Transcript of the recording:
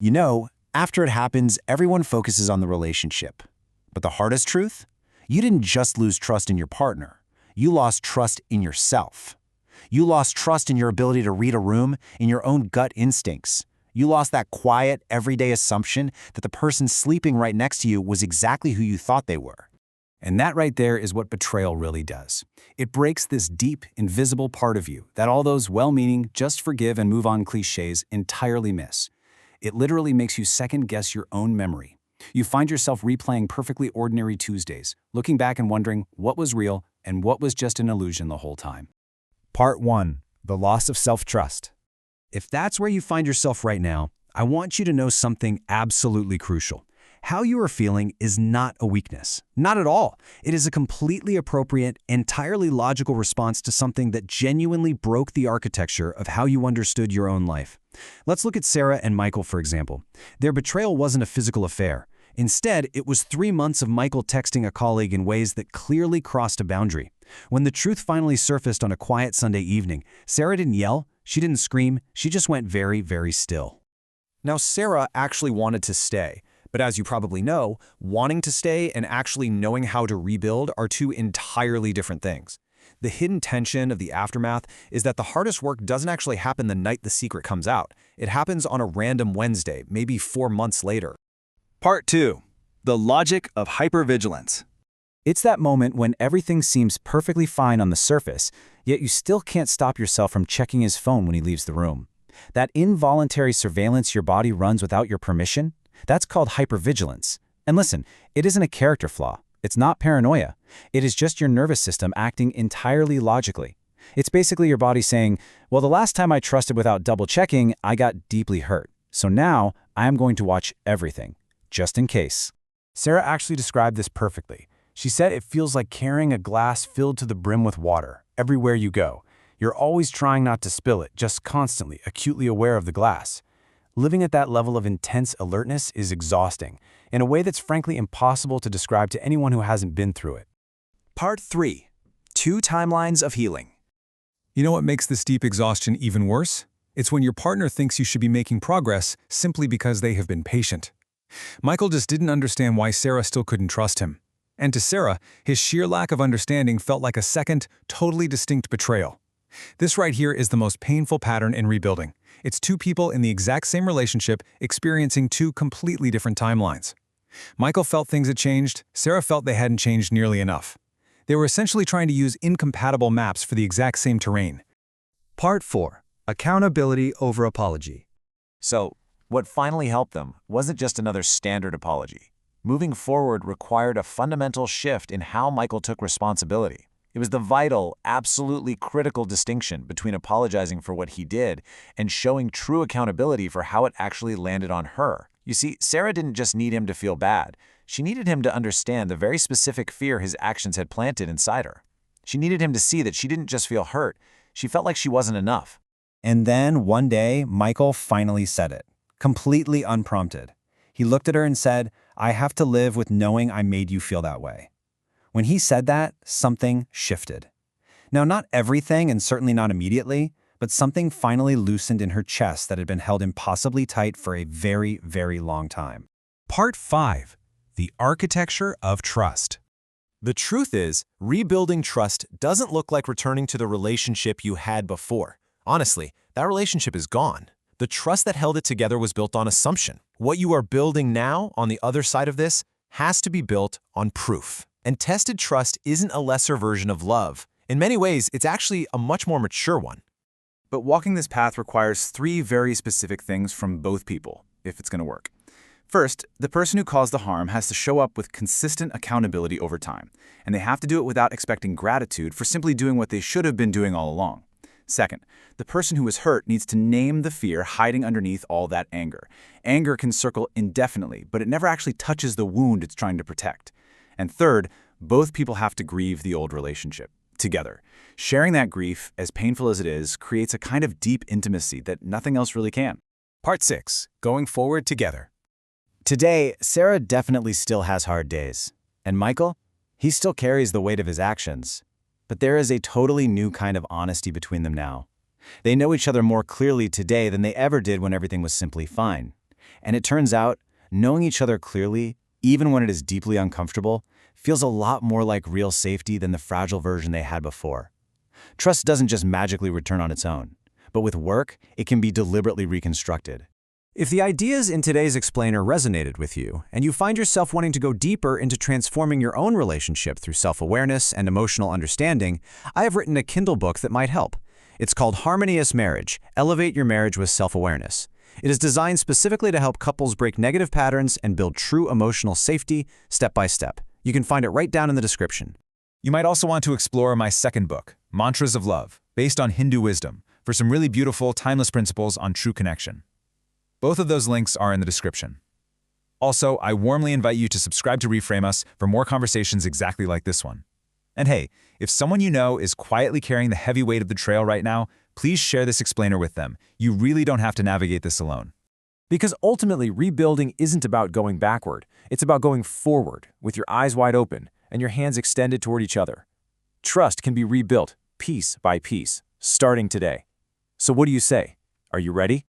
You know, after it happens, everyone focuses on the relationship. But the hardest truth? You didn't just lose trust in your partner. You lost trust in yourself. You lost trust in your ability to read a room, in your own gut instincts. You lost that quiet, everyday assumption that the person sleeping right next to you was exactly who you thought they were. And that right there is what betrayal really does. It breaks this deep, invisible part of you that all those well-meaning, just forgive and move on cliches entirely miss. It literally makes you second-guess your own memory. You find yourself replaying perfectly ordinary Tuesdays, looking back and wondering what was real and what was just an illusion the whole time. Part 1. The loss of self-trust. If that's where you find yourself right now, I want you to know something absolutely crucial. How you are feeling is not a weakness. Not at all. It is a completely appropriate, entirely logical response to something that genuinely broke the architecture of how you understood your own life. Let's look at Sarah and Michael, for example. Their betrayal wasn't a physical affair. Instead, it was 3 months of Michael texting a colleague in ways that clearly crossed a boundary. When the truth finally surfaced on a quiet Sunday evening, Sarah didn't yell, she didn't scream, she just went very, very still. Now, Sarah actually wanted to stay. But as you probably know, wanting to stay and actually knowing how to rebuild are two entirely different things. The hidden tension of the aftermath is that the hardest work doesn't actually happen the night the secret comes out. It happens on a random Wednesday, maybe 4 months later. Part 2. The logic of hypervigilance. It's that moment when everything seems perfectly fine on the surface, yet you still can't stop yourself from checking his phone when he leaves the room. That involuntary surveillance your body runs without your permission? That's called hypervigilance. And listen, it isn't a character flaw. It's not paranoia. It is just your nervous system acting entirely logically. It's basically your body saying, well, the last time I trusted without double-checking, I got deeply hurt. So now, I am going to watch everything, just in case. Sarah actually described this perfectly. She said it feels like carrying a glass filled to the brim with water, everywhere you go. You're always trying not to spill it, just constantly, acutely aware of the glass. Living at that level of intense alertness is exhausting, in a way that's frankly impossible to describe to anyone who hasn't been through it. Part 3. 2 timelines of healing. You know what makes this deep exhaustion even worse? It's when your partner thinks you should be making progress simply because they have been patient. Michael just didn't understand why Sarah still couldn't trust him. And to Sarah, his sheer lack of understanding felt like a second, totally distinct betrayal. This right here is the most painful pattern in rebuilding. It's 2 people in the exact same relationship experiencing 2 completely different timelines. Michael felt things had changed, Sarah felt they hadn't changed nearly enough. They were essentially trying to use incompatible maps for the exact same terrain. Part 4. Accountability over apology. So, what finally helped them wasn't just another standard apology. Moving forward required a fundamental shift in how Michael took responsibility. It was the vital, absolutely critical distinction between apologizing for what he did and showing true accountability for how it actually landed on her. You see, Sarah didn't just need him to feel bad. She needed him to understand the very specific fear his actions had planted inside her. She needed him to see that she didn't just feel hurt, she felt like she wasn't enough. And then, one day, Michael finally said it, completely unprompted. He looked at her and said, "I have to live with knowing I made you feel that way." When he said that, something shifted. Now, not everything, and certainly not immediately, but something finally loosened in her chest that had been held impossibly tight for a very, very long time. Part 5. The architecture of trust. The truth is, rebuilding trust doesn't look like returning to the relationship you had before. Honestly, that relationship is gone. The trust that held it together was built on assumption. What you are building now, on the other side of this, has to be built on proof. And tested trust isn't a lesser version of love. In many ways, it's actually a much more mature one. But walking this path requires 3 very specific things from both people, if it's going to work. First, the person who caused the harm has to show up with consistent accountability over time, and they have to do it without expecting gratitude for simply doing what they should have been doing all along. Second, the person who was hurt needs to name the fear hiding underneath all that anger. Anger can circle indefinitely, but it never actually touches the wound it's trying to protect. And third, both people have to grieve the old relationship together. Sharing that grief, as painful as it is, creates a kind of deep intimacy that nothing else really can. Part 6. Going forward together. Today, Sarah definitely still has hard days. And Michael? He still carries the weight of his actions. But there is a totally new kind of honesty between them now. They know each other more clearly today than they ever did when everything was simply fine. And it turns out, knowing each other clearly, even when it is deeply uncomfortable, feels a lot more like real safety than the fragile version they had before. Trust doesn't just magically return on its own, but with work, it can be deliberately reconstructed. If the ideas in today's explainer resonated with you, and you find yourself wanting to go deeper into transforming your own relationship through self-awareness and emotional understanding, I have written a Kindle book that might help. It's called Harmonious Marriage: Elevate Your Marriage with Self-Awareness. It is designed specifically to help couples break negative patterns and build true emotional safety step by step. You can find it right down in the description. You might also want to explore my second book, Mantras of Love, based on Hindu wisdom, for some really beautiful, timeless principles on true connection. Both of those links are in the description. Also, I warmly invite you to subscribe to Reframe Us for more conversations exactly like this one. And hey, if someone you know is quietly carrying the heavy weight of betrayal right now, please share this explainer with them. You really don't have to navigate this alone. Because ultimately, rebuilding isn't about going backward. It's about going forward, with your eyes wide open and your hands extended toward each other. Trust can be rebuilt, piece by piece, starting today. So what do you say? Are you ready?